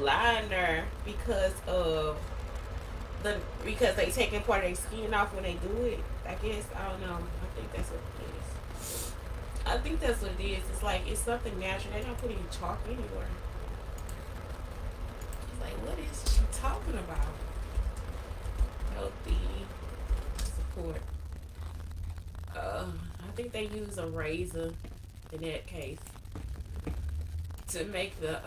line there because they taking part of their skin off when they do it. I guess I don't know. I think that's what it is. I think that's what it is. It's like it's something natural. They're not putting chalk anywhere. It's like what is she talking about? Healthy support. I think they use a razor in that case to make the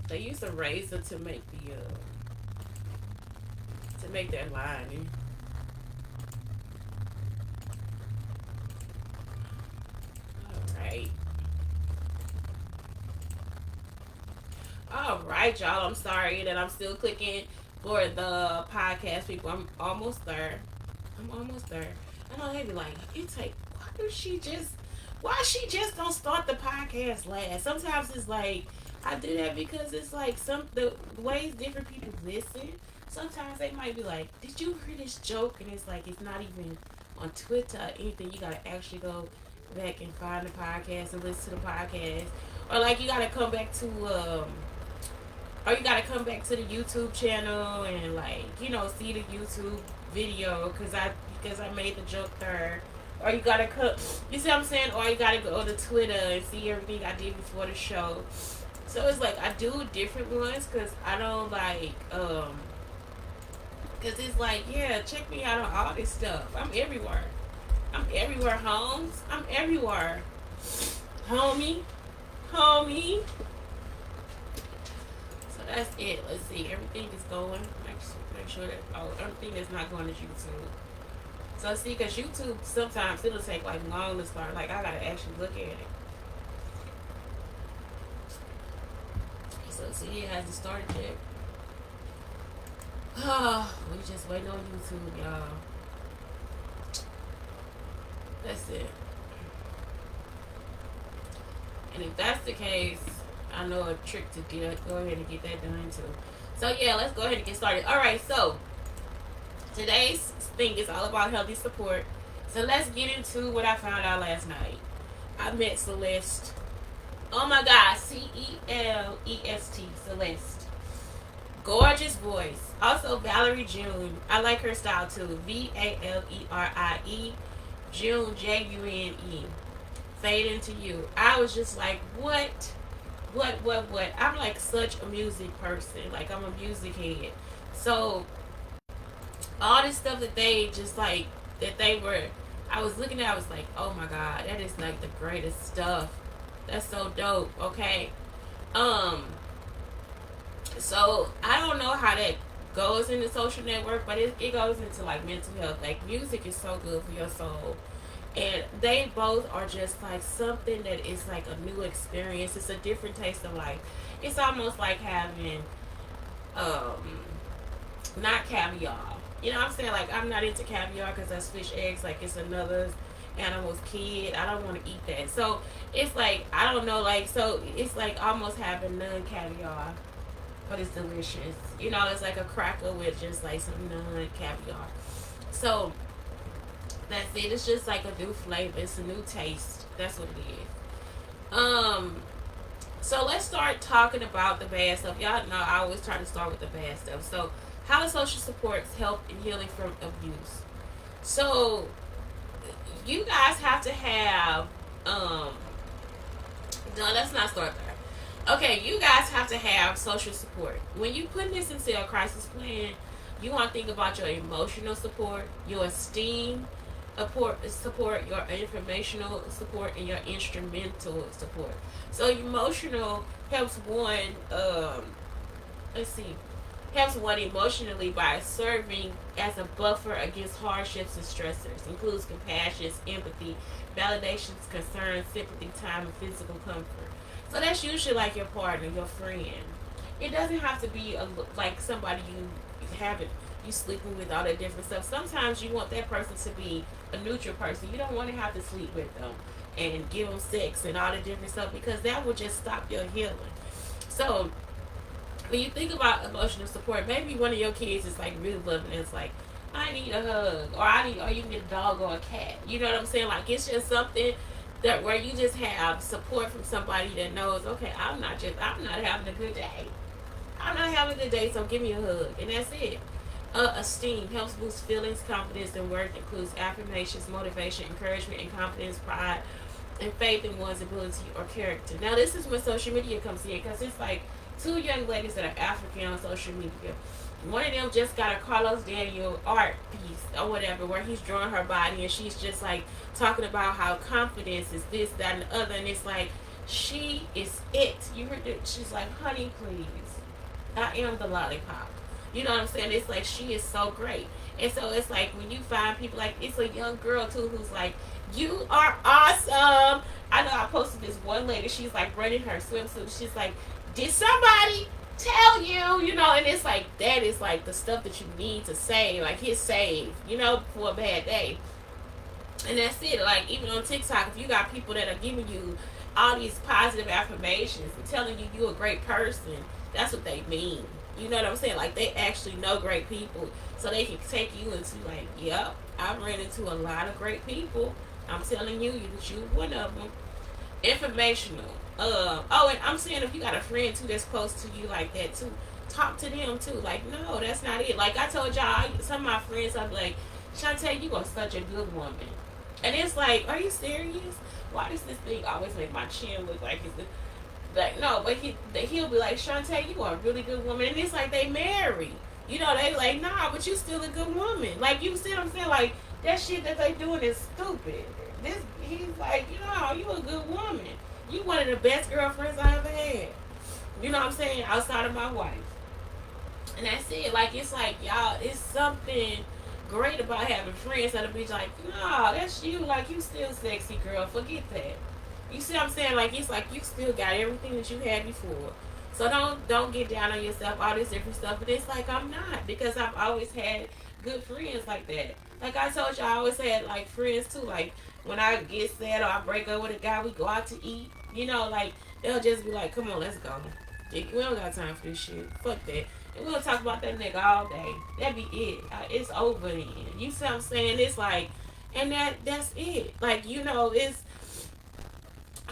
they use a razor to make the to make their lining. Alright. Alright, y'all. I'm sorry that I'm still clicking for the podcast people. I'm almost there. I'm almost there. I know they be like, it take why she just don't start the podcast last? Sometimes it's like I do that because it's like the ways different people listen. Sometimes they might be like, "Did you hear this joke?" And it's like it's not even on Twitter or anything. You gotta actually go back and find the podcast and listen to the podcast, or like you gotta come back to or you gotta come back to the YouTube channel and like see the YouTube video because I made the joke there. Or you gotta cut. You see what I'm saying? Or you gotta go to Twitter and see everything I did before the show. So it's like I do different ones because I don't like because it's like yeah, check me out on all this stuff. I'm everywhere. I'm everywhere, Holmes. I'm everywhere, homie, homie. So that's it. Let's see. Everything is going. Make sure that everything is not going to YouTube. So see, because YouTube sometimes it'll take like long to start. Like I gotta actually look at it. So see, it hasn't started yet. Oh, we just waiting on YouTube, y'all. That's it. And if that's the case, I know a trick to go ahead and get that done too. So yeah, let's go ahead and get started. All right, so today's thing is all about healthy support. So let's get into what I found out last night. I met Celeste. Oh my God, Celest, Celeste. Gorgeous voice. Also Valerie June. I like her style too. Valerie June June. Fade into you. I was just like, what? What? I'm like such a music person. Like I'm a music head. So all this stuff that they just like that they were I was looking at I was like, oh my God, that is like the greatest stuff. That's so dope. Okay. So I don't know how that goes in the social network, but it goes into like mental health. Like music is so good for your soul. And they both are just like something that is like a new experience. It's a different taste of life. It's almost like having not caviar. You know what I'm saying? Like I'm not into caviar because that's fish eggs. Like it's another animal's kid. I don't want to eat that. So it's like I don't know. Like so it's like almost having none caviar, but it's delicious. You know, it's like a cracker with just like some none caviar. So that's it. It's just like a new flavor. It's a new taste. That's what it is. So let's start talking about the bad stuff. Y'all know I always try to start with the bad stuff. So how does social supports help in healing from abuse? So you guys have to have no, let's not start there. Okay, you guys have to have social support. When you put this into a crisis plan, you want to think about your emotional support, your esteem support, your informational support, and your instrumental support. So emotional helps one let's see helps one emotionally by serving as a buffer against hardships and stressors. Includes compassion, empathy, validations, concerns, sympathy, time, and physical comfort. So that's usually like your partner, your friend. It doesn't have to be like somebody you sleeping with, all that different stuff. Sometimes you want that person to be a neutral person. You don't want to have to sleep with them and give them sex and all the different stuff because that will just stop your healing. So when you think about emotional support, maybe one of your kids is like really loving it. It's like, I need a hug, or you can get a dog or a cat. You know what I'm saying? Like it's just something that where you just have support from somebody that knows, okay, I'm not having a good day. I'm not having a good day, so give me a hug, and that's it. Esteem helps boost feelings, confidence, and work includes affirmations, motivation, encouragement, and confidence, pride, and faith in one's ability or character. Now, this is when social media comes in because it's like two young ladies that are African on social media. One of them just got a Carlos Daniel art piece or whatever where he's drawing her body and she's just like talking about how confidence is this, that, and the other. And it's like, she is it. You heard it? She's like, honey, please. I am the lollipop. You know what I'm saying? It's like she is so great. And so it's like when you find people like, it's a young girl too who's like, you are awesome. I know I posted this one lady, she's like running her swimsuit. She's like, did somebody tell you? You know, and it's like, that is like the stuff that you need to say, like hit save, you know, for a bad day. And that's it. Like, even on TikTok, if you got people that are giving you all these positive affirmations and telling you you're a great person, that's what they mean. You know what I'm saying? Like, they actually know great people. So they can take you into, like, yep, I've ran into a lot of great people. I'm telling you that you're one of them. Informational. Oh, and I'm saying if you got a friend, too, that's close to you like that, too, talk to them, too. Like, no, that's not it. Like, I told y'all, some of my friends, I'm like, Shante, you are such a good woman. And it's like, are you serious? Why does this thing always make my chin look like it's like, no, but he'll be like, Shante, you are a really good woman. And it's like they married. You know, they like, nah, but you still a good woman. Like, you see what I'm saying? Like, that shit that they doing is stupid. He's like, you know, you a good woman. You one of the best girlfriends I ever had. You know what I'm saying? Outside of my wife. And that's it. Like, it's like, y'all, it's something great about having friends that'll be like, nah, that's you. Like, you still sexy, girl. Forget that. You see what I'm saying? Like, it's like you still got everything that you had before. So don't get down on yourself, all this different stuff. But it's like, I'm not, because I've always had good friends like that. Like I told you, I always had like friends too. Like, when I get sad or I break up with a guy, we go out to eat. You know, like, they'll just be like, come on, let's go. We don't got time for this shit. Fuck that. And we'll talk about that nigga all day. That be it. It's over then. You see what I'm saying? It's like, and that's it. Like, you know, it's,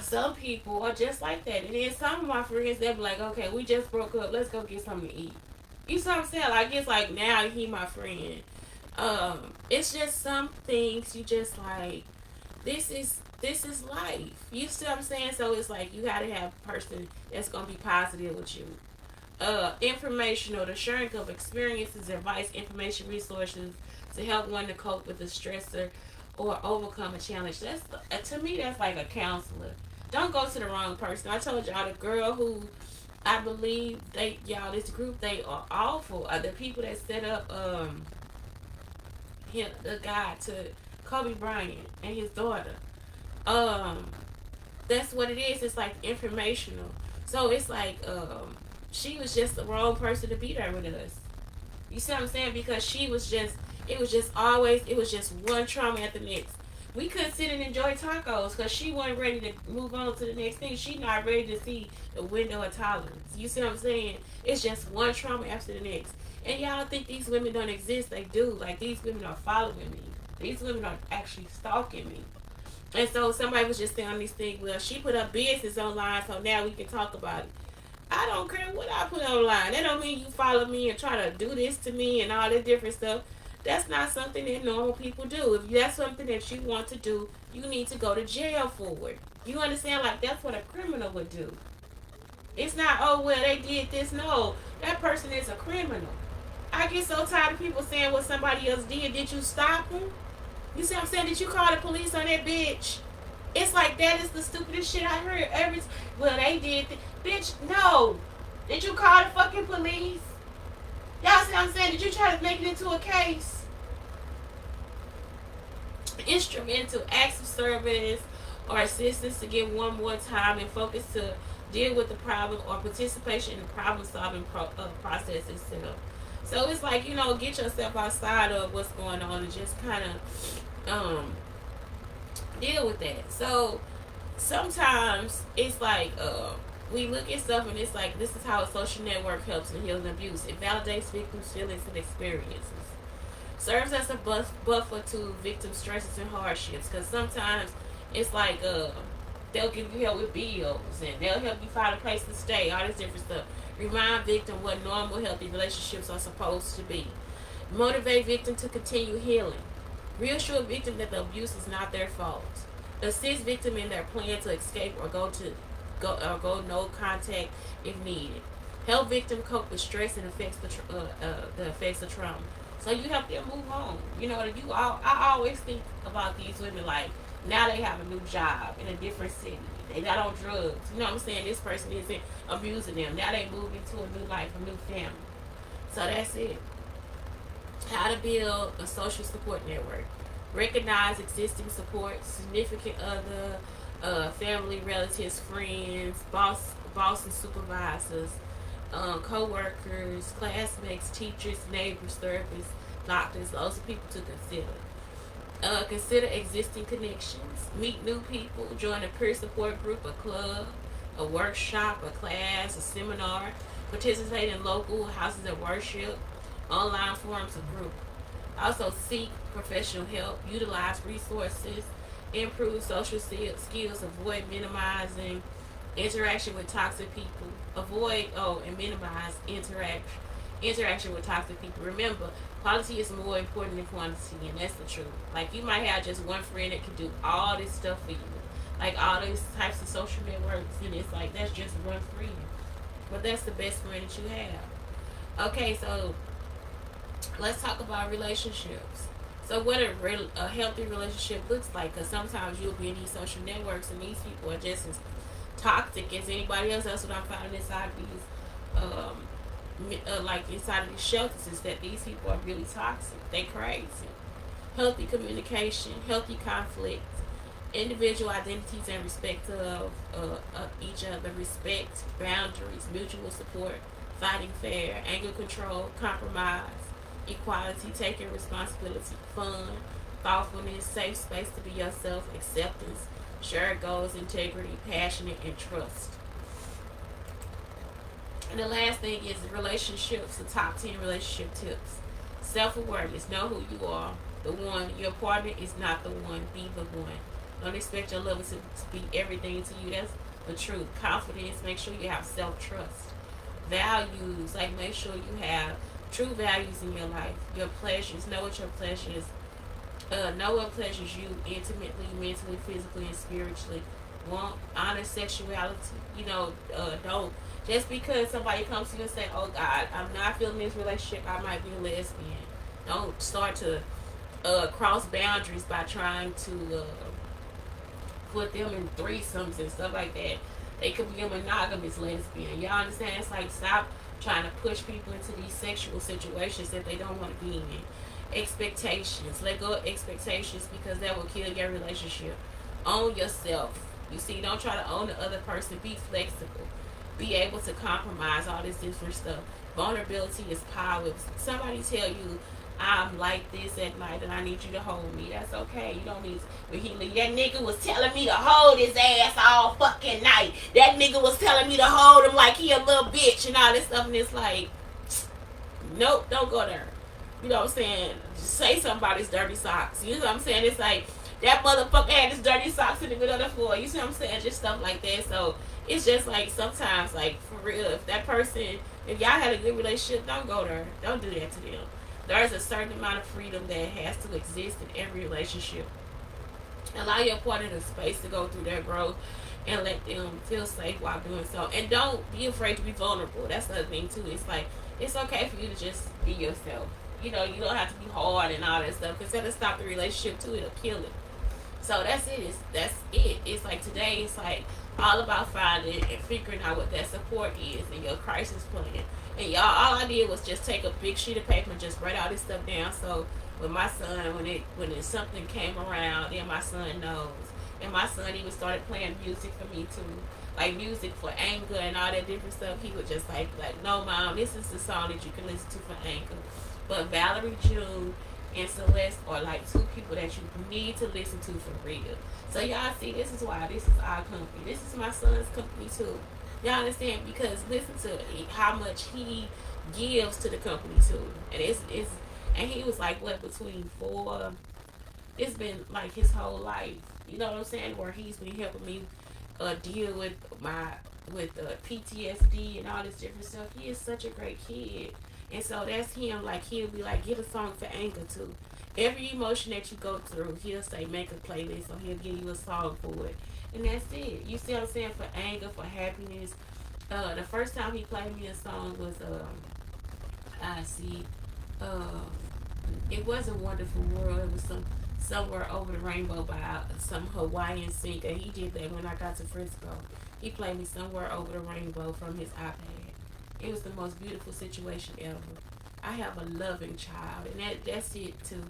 some people are just like that. And then some of my friends, they'll be like, okay, we just broke up. Let's go get something to eat. You see what I'm saying? Like, it's like, now he my friend. It's just some things you just like, this is life. You see what I'm saying? So it's like, you gotta have a person that's gonna be positive with you. Informational, the sharing of experiences, advice, information, resources to help one to cope with a stressor or overcome a challenge. That's, to me, that's like a counselor. Don't go to the wrong person. I told y'all, the girl who I believe this group, they are awful. The people that set up the guy to Kobe Bryant and his daughter. That's what it is. It's like informational. So it's like she was just the wrong person to be there with us. You see what I'm saying? Because it was just one trauma at the next. We couldn't sit and enjoy tacos because she wasn't ready to move on to the next thing. She not ready to see the window of tolerance. You see what I'm saying? It's just one trauma after the next. And y'all think these women don't exist. They do. Like, these women are following me. These women are actually stalking me. And so somebody was just saying on this thing, well, she put her business online, so now we can talk about it. I don't care what I put online. That don't mean you follow me and try to do this to me and all that different stuff. That's not something that normal people do. If that's something that you want to do, you need to go to jail for it. You understand? Like, that's what a criminal would do. It's not, oh, well, they did this. No, that person is a criminal. I get so tired of people saying what somebody else did. Did you stop them? You see what I'm saying? Did you call the police on that bitch? It's like, that is the stupidest shit I heard. Well, they did. Bitch, no. Did you call the fucking police? Y'all see what I'm saying? Did you try to make it into a case? Instrumental acts of service or assistance to give one more time and focus to deal with the problem or participation in the problem-solving process itself. So it's like, get yourself outside of what's going on and just kind of deal with that. So sometimes it's like we look at stuff and it's like, this is how a social network helps in healing abuse. It validates victims' feelings and experiences. Serves as a buffer to victim stresses and hardships, because sometimes It's like they'll give you help with bills and they'll help you find a place to stay, all this different stuff. Remind victim what normal healthy relationships are supposed to be. Motivate victim to continue healing. Reassure victim that the abuse is not their fault. Assist victim in their plan to escape or go no contact if needed. Help victim cope with stress and the effects of trauma. So you help them move on. You know, I always think about these women like now they have a new job in a different city. They not on drugs. You know what I'm saying? This person isn't abusing them. Now they move into a new life, a new family. So that's it. How to build a social support network. Recognize existing support, significant other, family, relatives, friends, boss and supervisors, co-workers, classmates, teachers, neighbors, therapists, doctors. Those are people to consider. Consider existing connections. Meet new people. Join a peer support group, a club, a workshop, a class, a seminar. Participate in local houses of worship, online forums of group. Also seek professional help. Utilize resources. Improve social skills. Avoid minimizing interaction with toxic people. Avoid and minimize interaction with toxic people. Remember, quality is more important than quantity, and that's the truth. Like you might have just one friend that can do all this stuff for you, like all these types of social networks, and it's like that's just one friend, but that's the best friend that you have. Okay, so let's talk about relationships. So what a healthy relationship looks like, because sometimes you'll be in these social networks and these people are just as toxic as anybody else. That's what I'm finding inside these like inside of these shelters, is that these people are really toxic. They crazy. Healthy communication, healthy conflict, individual identities and respect of each other, respect, boundaries, mutual support, fighting fair, anger control, compromise, equality, taking responsibility, fun, thoughtfulness, safe space to be yourself, acceptance, shared goals, integrity, passionate, and trust. And the last thing is relationships, the top 10 relationship tips. Self-awareness, know who you are. The one, your partner is not the one, be the one. Don't expect your lover to be everything to you. That's the truth. Confidence, make sure you have self-trust. Values, like make sure you have true values in your life. Your pleasures, know what your pleasures, know what pleasures you intimately, mentally, physically, and spiritually. Want honor sexuality. You know, don't just because somebody comes to you and say, "Oh God, I'm not feeling this relationship. I might be a lesbian." Don't start to cross boundaries by trying to put them in threesomes and stuff like that. They could be a monogamous lesbian. Y'all understand? It's like stop trying to push people into these sexual situations that they don't want to be in. Expectations. Let go of expectations, because that will kill your relationship. Own yourself. You see, don't try to own the other person. Be flexible. Be able to compromise, all this different stuff. Vulnerability is power. If somebody tell you, I'm like this at night and I need you to hold me, that's okay. You don't need to. But that nigga was telling me to hold his ass all fucking night. That nigga was telling me to hold him like he a little bitch and all this stuff. And it's like, nope, don't go there. You know what I'm saying? Just say somebody's dirty socks. You know what I'm saying? It's like, that motherfucker had his dirty socks in the middle of the floor. You see what I'm saying? Just stuff like that. So it's just like sometimes, like for real, if that person, if y'all had a good relationship, don't go there. Don't do that to them. There's a certain amount of freedom that has to exist in every relationship. Allow your partner the space to go through their growth and let them feel safe while doing so. And don't be afraid to be vulnerable. That's the other thing too. It's like, it's okay for you to just be yourself. You know, you don't have to be hard and all that stuff, because that'll stop the relationship too. It'll kill it. So that's it. That's it. It's like today, it's like all about finding and figuring out what that support is and your crisis plan. And y'all, all I did was just take a big sheet of paper and just write all this stuff down. So when my son, when something came around, then my son knows. And my son even started playing music for me too, like music for anger and all that different stuff. He would just like, no, mom, this is the song that you can listen to for anger. But Valerie June and Celeste are like two people that you need to listen to for real. So y'all see, this is why this is our company. This is my son's company too. Y'all understand? Because listen to how much he gives to the company too. And it's and he was like what, between 4, it's been like his whole life. You know what I'm saying? Where he's been helping me deal with my PTSD and all this different stuff. He is such a great kid, and so that's him. Like he'll be like, get a song for anger too. Every emotion that you go through, he'll say make a playlist, or he'll give you a song for it, and that's it. You see what I'm saying? For anger, for happiness. The first time he played me a song was I see, uh, it was a wonderful world. It was somewhere over the rainbow by some Hawaiian singer. He did that when I got to Frisco. He played me somewhere over the rainbow from his iPad. It was the most beautiful situation ever. I have a loving child, and that's it too.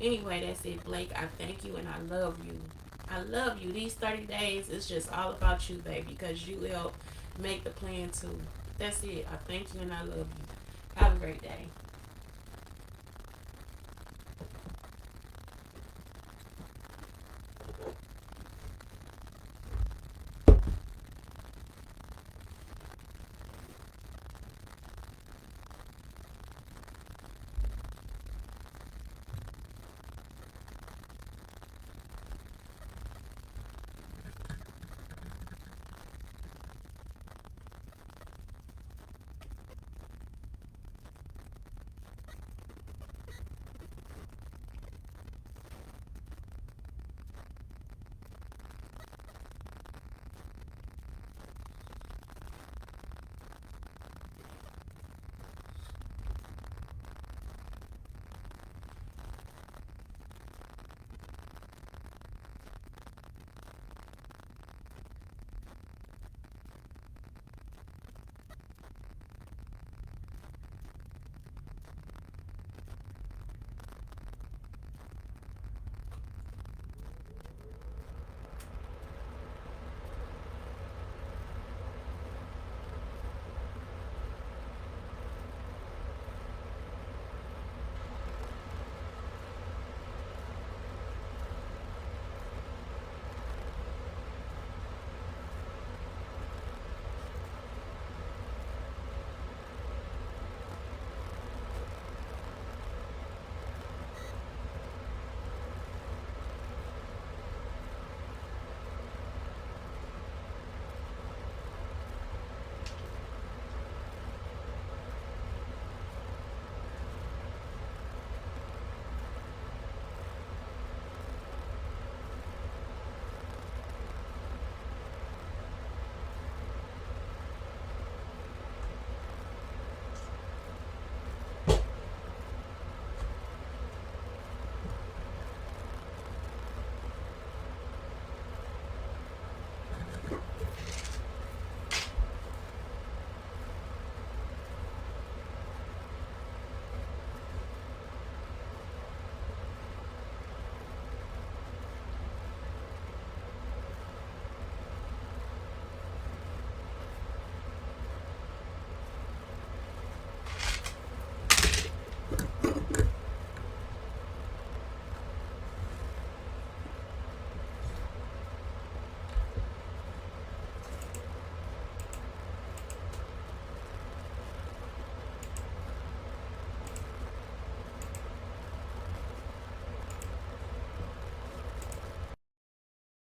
Anyway, that's it, Blake. I thank you and I love you. I love you. These 30 days is just all about you, baby, because you will make the plan too. That's it. I thank you and I love you. Have a great day.